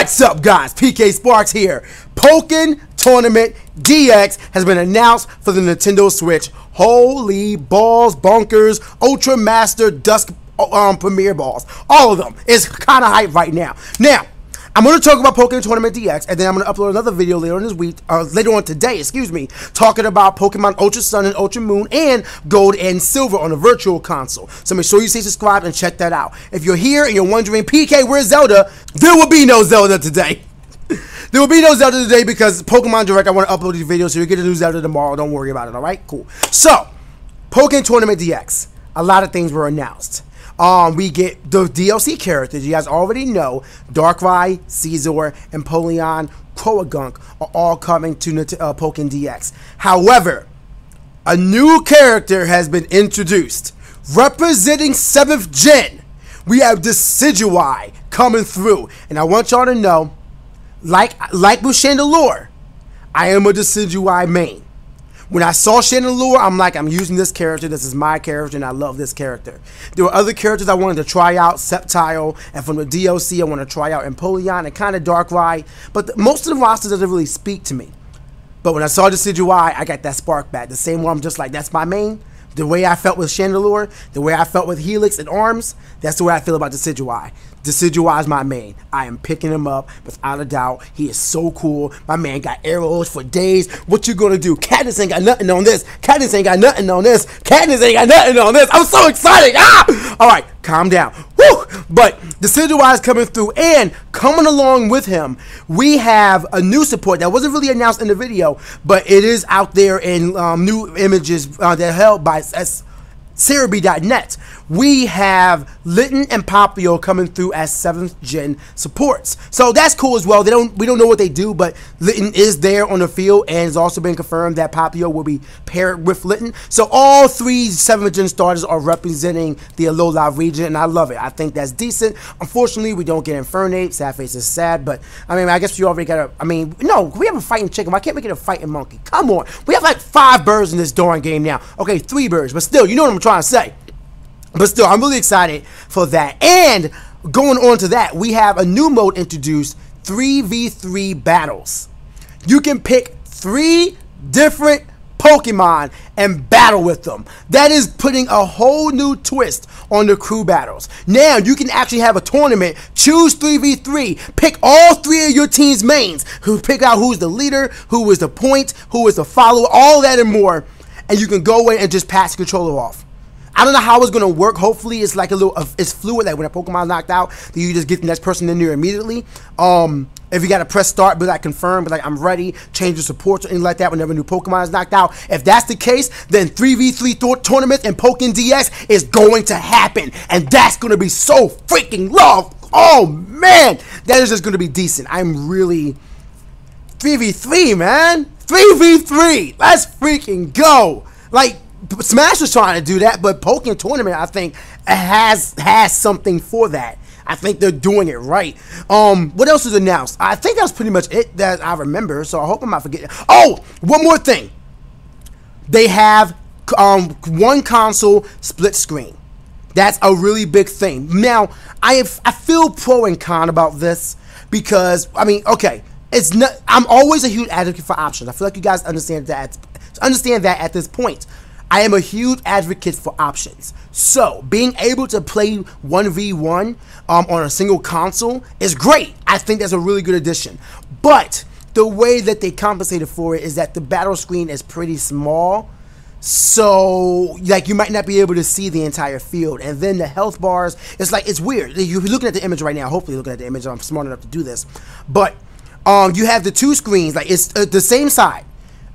What's up, guys? PKSparkxx here. Pokken Tournament DX has been announced for the Nintendo Switch. Holy balls, bunkers, Ultra Master, Dusk Premier Balls. All of them. It's kind of hype right now. Now, I'm going to talk about Pokken Tournament DX, and then I'm going to upload another video later on this week, later on today, talking about Pokemon Ultra Sun and Ultra Moon and Gold and Silver on the Virtual Console. So make sure you stay subscribed and check that out. If you're here and you're wondering, PK, where's Zelda? There will be no Zelda today. There will be no Zelda today because Pokemon Direct, I want to upload these videos, so you'll get a new Zelda tomorrow. Don't worry about it, alright? Cool. So, Pokken Tournament DX. A lot of things were announced. We get the DLC characters. You guys already know Darkrai, Caesar, and Polion Croagunk are all coming to Pokken DX. However, a new character has been introduced. Representing 7th Gen, we have Decidueye coming through. And I want y'all to know, like with Chandelure, I am a Decidueye main. When I saw Chandelure, I'm like, I'm using this character. This is my character, and I love this character. There were other characters I wanted to try out, Sceptile, and from the DLC, I want to try out Empoleon and kind of Darkrai. But most of the rosters doesn't really speak to me. But when I saw Decidueye, I got that spark back. The same one, I'm just like, that's my main. The way I felt with Chandelure, the way I felt with Helix and Arms, that's the way I feel about Decidueye. Decidueye is my main. I am picking him up without a doubt. He is so cool. My man got arrows for days. What you gonna do? Katniss ain't got nothing on this. Katniss ain't got nothing on this. Katniss ain't got nothing on this. I'm so excited. Ah! All right, calm down. Woo! But Decidueye is coming through, and coming along with him, we have a new support that wasn't really announced in the video, but it is out there in new images that are held by Cerebi.net. We have Litten and Popplio coming through as 7th Gen supports. So that's cool as well. We don't know what they do, but Litten is there on the field, and it's also been confirmed that Popplio will be paired with Litten. So all 3 7th Gen starters are representing the Alola region, and I love it. I think that's decent. Unfortunately, we don't get Infernape. Sadface is sad, but I mean, I guess you already got no, we have a fighting chicken. Why can't we get a fighting monkey? Come on. We have like 5 birds in this darn game now. Okay, 3 birds, but still, you know what I'm trying to say. But still, I'm really excited for that. And going on to that, we have a new mode introduced, 3v3 battles. You can pick 3 different Pokemon and battle with them. That is putting a whole new twist on the crew battles. Now, you can actually have a tournament, choose 3v3, pick all 3 of your team's mains, pick out who's the leader, who is the point, who is the follower, all that and more. And you can go in and just pass the controller off. I don't know how it's going to work. Hopefully, it's like it's fluid. Like when a Pokemon's knocked out, then you just get the next person in there immediately. If you got to press start, be like confirm, be like I'm ready, change the supports or anything like that whenever a new Pokemon is knocked out. If that's the case, then 3v3 tournaments and Pokken DX is going to happen. And that's going to be so freaking loved. Oh, man. That is just going to be decent. I'm really... 3v3, man. 3v3. Let's freaking go. Like... Smash was trying to do that, but Pokken Tournament, I think, has something for that. I think they're doing it right. What else was announced? I think that's pretty much it that I remember, so I hope I'm not forgetting. Oh, one more thing. They have one console split screen. That's a really big thing. Now, I feel pro and con about this because, I mean, okay, it's not. I'm always a huge advocate for options. I feel like you guys understand that at this point. I am a huge advocate for options. So, being able to play 1v1 on a single console is great. I think that's a really good addition. But the way that they compensated for it is that the battle screen is pretty small. So, like, you might not be able to see the entire field. And then the health bars, it's like, it's weird. You're looking at the image right now. Hopefully you're looking at the image. I'm smart enough to do this. But you have the 2 screens. Like, it's the same side.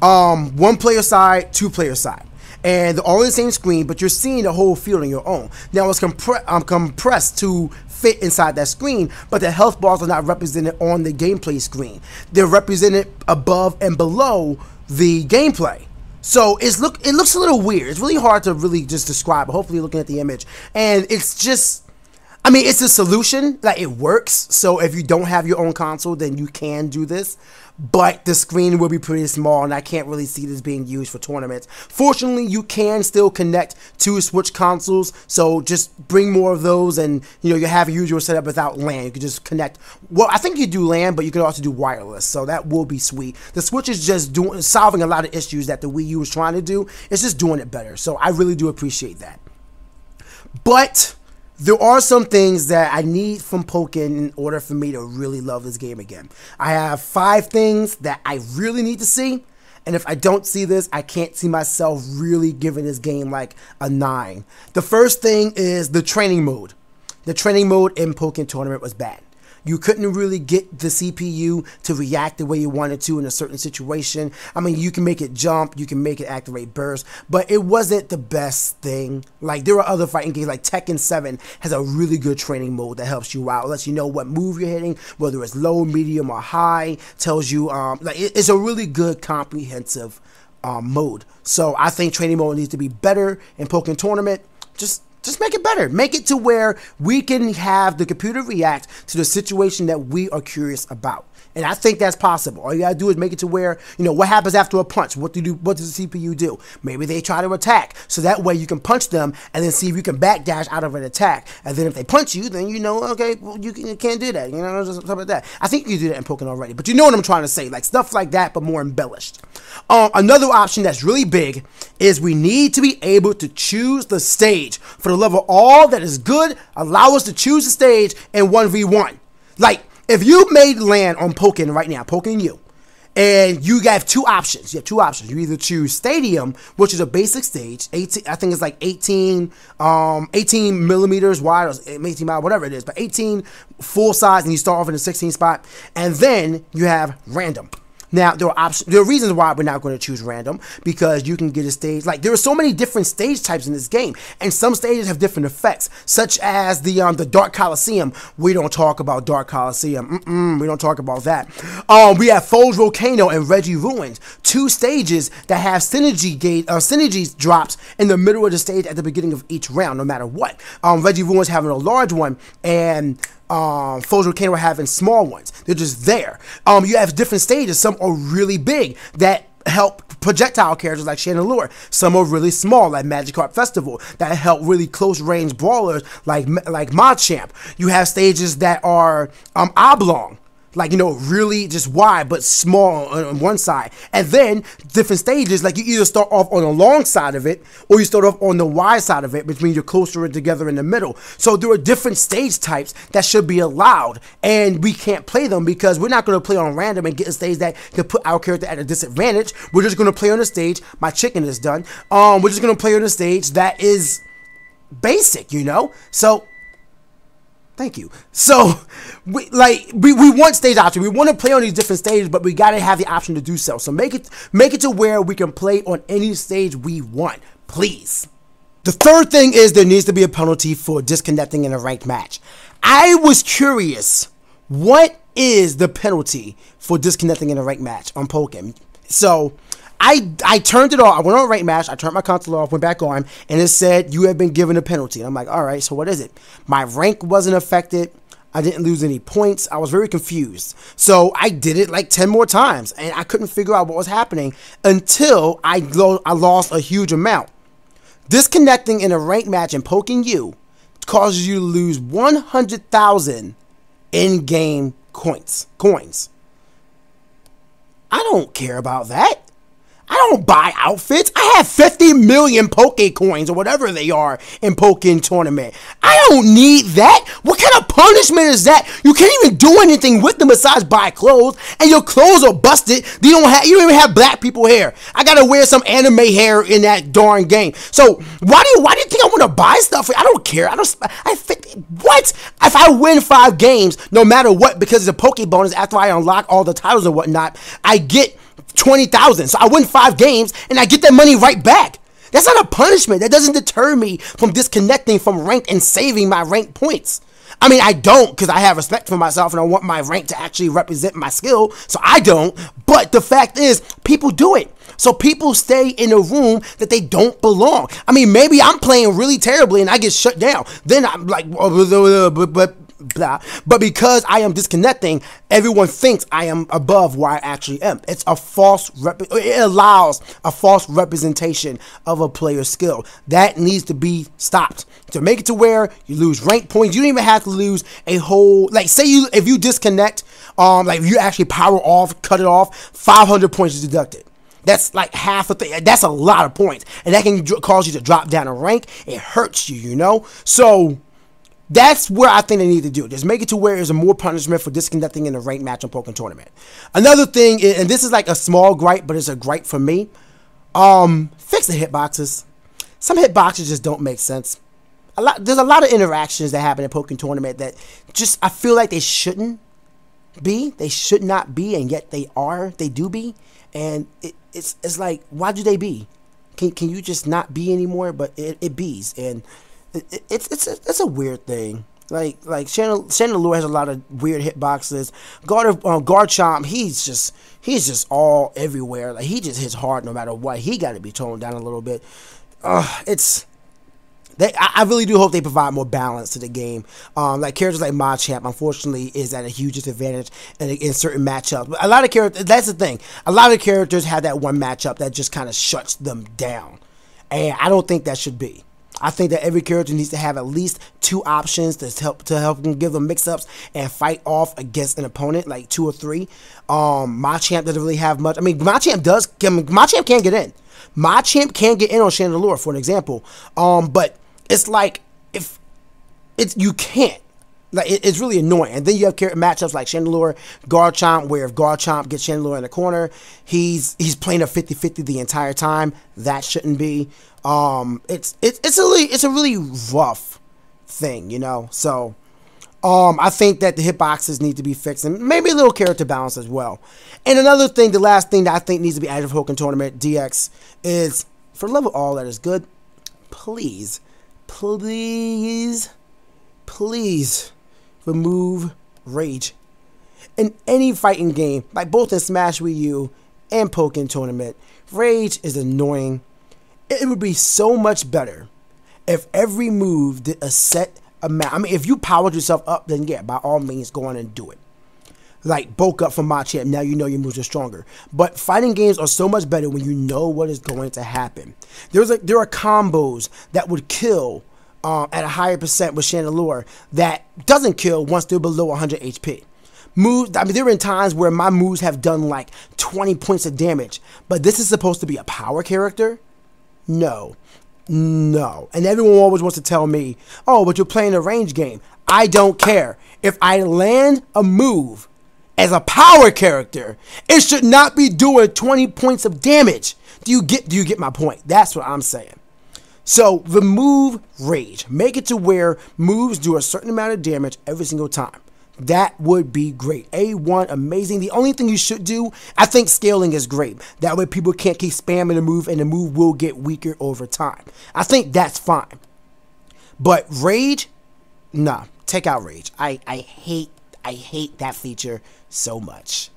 1 player side, 2 player side. And they're all on the same screen, but you're seeing the whole field on your own. Now it's compressed to fit inside that screen, but the health bars are not represented on the gameplay screen. They're represented above and below the gameplay. So it looks a little weird. It's really hard to really just describe, but hopefully you're looking at the image. And it's just... I mean, it's a solution. Like, it works. So if you don't have your own console, then you can do this. But the screen will be pretty small, and I can't really see this being used for tournaments. Fortunately, you can still connect to Switch consoles, so just bring more of those, and you have a usual setup without LAN. You can just connect. Well, I think you do LAN, but you can also do wireless, so that will be sweet. The Switch is just solving a lot of issues that the Wii U was trying to do. It's just doing it better, so I really do appreciate that. But there are some things that I need from Pokken in order for me to really love this game again. I have 5 things that I really need to see, and if I don't see this, I can't see myself really giving this game like a 9. The first thing is the training mode. The training mode in Pokken Tournament was bad. You couldn't really get the CPU to react the way you wanted to in a certain situation. I mean, you can make it jump, you can make it activate burst, but it wasn't the best thing. Like, there are other fighting games, like Tekken 7 has a really good training mode that helps you out. It lets you know what move you're hitting, whether it's low, medium, or high. Tells you, it's a really good comprehensive mode. So I think training mode needs to be better in Pokken Tournament. Just make it better. Make it to where we can have the computer react to the situation that we are curious about. And I think that's possible. All you gotta do is make it to where, what happens after a punch? What does the CPU do? Maybe they try to attack. So that way you can punch them and then see if you can backdash out of an attack. And then if they punch you, then okay, well, you can't do that. Just stuff like that. I think you can do that in Pokken already. But you know what I'm trying to say. Like, stuff like that, but more embellished. Another option that's really big is we need to be able to choose the stage. For the love of all that is good, allow us to choose the stage in 1v1. Like, if you made LAN on Pokken right now, Pokken U, and you have 2 options. You have 2 options. You either choose Stadium, which is a basic stage. 18, I think it's like 18 millimeters wide, or 18 miles, whatever it is, but 18 full size, and you start off in the 16 spot. And then you have random. Now, there are reasons why we're not going to choose random, because you can get a stage. Like, there are so many different stage types in this game, and some stages have different effects, such as the Dark Coliseum. We don't talk about Dark Coliseum. We don't talk about that. We have Foes Volcano and Reggie Ruins, 2 stages that have synergy drops in the middle of the stage at the beginning of each round, no matter what. Reggie Ruins having a large one, and Foes Volcano having small ones. They're just there. You have different stages. Some are really big that help projectile characters like Chandelure. Some are really small, like Magikarp Festival, that help really close range brawlers like Machamp. You have stages that are oblong, like, really just wide but small on one side. And then different stages, like, you either start off on the long side of it or you start off on the wide side of it, which means you're closer together in the middle. So there are different stage types that should be allowed, and we can't play them because we're not going to play on random and get a stage that can put our character at a disadvantage. We're just going to play on a stage. My chicken is done. We're just going to play on a stage that is basic, So thank you. So, we want stage option. We want to play on these different stages, but we got to have the option to do so. So make it to where we can play on any stage we want, please. The third thing is there needs to be a penalty for disconnecting in a ranked match. I was curious, what is the penalty for disconnecting in a ranked match on Pokken? So I turned it off. I went on a ranked match. I turned my console off, went back on, and it said, you have been given a penalty. And I'm like, all right, so what is it? My rank wasn't affected. I didn't lose any points. I was very confused. So I did it like 10 more times, and I couldn't figure out what was happening until I lost a huge amount. Disconnecting in a ranked match in Pokken U causes you to lose 100,000 in-game coins. I don't care about that. I don't buy outfits. I have 50 million Poke coins or whatever they are in Pokken Tournament. I don't need that. What kind of punishment is that? You can't even do anything with them besides buy clothes, and your clothes are busted. You don't even have black people hair. I gotta wear some anime hair in that darn game. So why do you think I want to buy stuff? I don't care. What? If I win 5 games, no matter what, because it's a Poke bonus after I unlock all the titles and whatnot, I get 20,000. So I win 5 games and I get that money right back. That's not a punishment. That doesn't deter me from disconnecting from ranked and saving my rank points. I mean, I don't, because I have respect for myself and I want my rank to actually represent my skill, so I don't. But the fact is, people do it. So people stay in a room that they don't belong. I mean, maybe I'm playing really terribly and I get shut down. Then I'm like, but because I am disconnecting, everyone thinks I am above where I actually am. It's a false it allows a false representation of a player's skill. That needs to be stopped. To make it to where you lose rank points, you don't even have to lose a whole, like, say if you disconnect, like if you actually power off, cut it off, 500 points is deducted. That's like half a thing. That's a lot of points, and that can cause you to drop down a rank. It hurts you, you know. So that's where I think they need to do. Just make it to where there's a more punishment for disconnecting in a ranked match on Pokken Tournament. Another thing, and this is like a small gripe, but it's a gripe for me. Fix the hitboxes. Some hitboxes just don't make sense. There's a lot of interactions that happen in Pokken Tournament that just, I feel like they shouldn't be. They should not be, and yet they are. They do be, and it's like, why do they be? Can you just not be anymore? But it bees, and it's a weird thing. Like Chandelure has a lot of weird hitboxes. Garchomp, he's just all everywhere. Like, he just hits hard no matter what. He got to be toned down a little bit. I really do hope they provide more balance to the game. Like characters like Machamp, unfortunately, is at a huge disadvantage in certain matchups. But a lot of characters, that's the thing. A lot of characters have that one matchup that just kind of shuts them down, and I don't think that should be. I think that every character needs to have at least 2 options to help them give them mix-ups and fight off against an opponent, like 2 or 3. Machamp doesn't really have much. I mean, Machamp can get in. Machamp can get in on Chandelure, for an example. But it's like, you can't. Like, it's really annoying. And then you have matchups like Chandelure, Garchomp, where if Garchomp gets Chandelure in the corner, he's playing a 50-50 the entire time. That shouldn't be. It's a really rough thing, you know. So I think that the hitboxes need to be fixed, and maybe a little character balance as well. And another thing, the last thing that I think needs to be added for Pokken Tournament DX is, for the love of all that is good, please remove Rage. In any fighting game, like both in Smash Wii U and Pokken Tournament, Rage is annoying. It would be so much better if every move did a set amount. I mean, if you powered yourself up, then yeah, by all means, go on and do it. Like, bulk up from Machamp, now you know your moves are stronger. But fighting games are so much better when you know what is going to happen. There are combos that would kill at a higher percent with Chandelure that doesn't kill once they're below 100 HP. Moves, I mean, there have been times where my moves have done like 20 points of damage, but this is supposed to be a power character? No. And everyone always wants to tell me, oh, but you're playing a range game. I don't care. If I land a move as a power character, it should not be doing 20 points of damage. Do you get my point? That's what I'm saying. So remove Rage. Make it to where moves do a certain amount of damage every single time. That would be great. A1, amazing. The only thing you should do, I think scaling is great. That way people can't keep spamming the move, and the move will get weaker over time. I think that's fine. But Rage, nah, take out Rage. I hate that feature so much.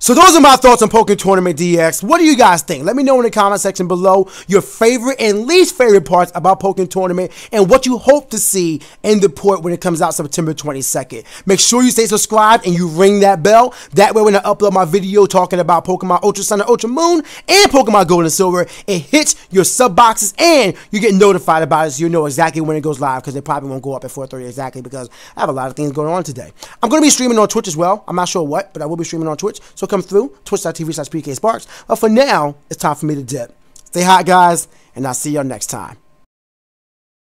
So those are my thoughts on Pokken Tournament DX. What do you guys think? Let me know in the comment section below your favorite and least favorite parts about Pokken Tournament and what you hope to see in the port when it comes out September 22nd. Make sure you stay subscribed and you ring that bell. That way when I upload my video talking about Pokemon Ultra Sun and Ultra Moon and Pokemon Gold and Silver, it hits your sub boxes and you get notified about it, so you know exactly when it goes live, because it probably won't go up at 4:30 exactly, because I have a lot of things going on today. I'm going to be streaming on Twitch as well. I'm not sure what, but I will be streaming on Twitch. So come through, twitch.tv/PKSparkxx. But for now, it's time for me to dip. Stay hot, guys, and I'll see y'all next time.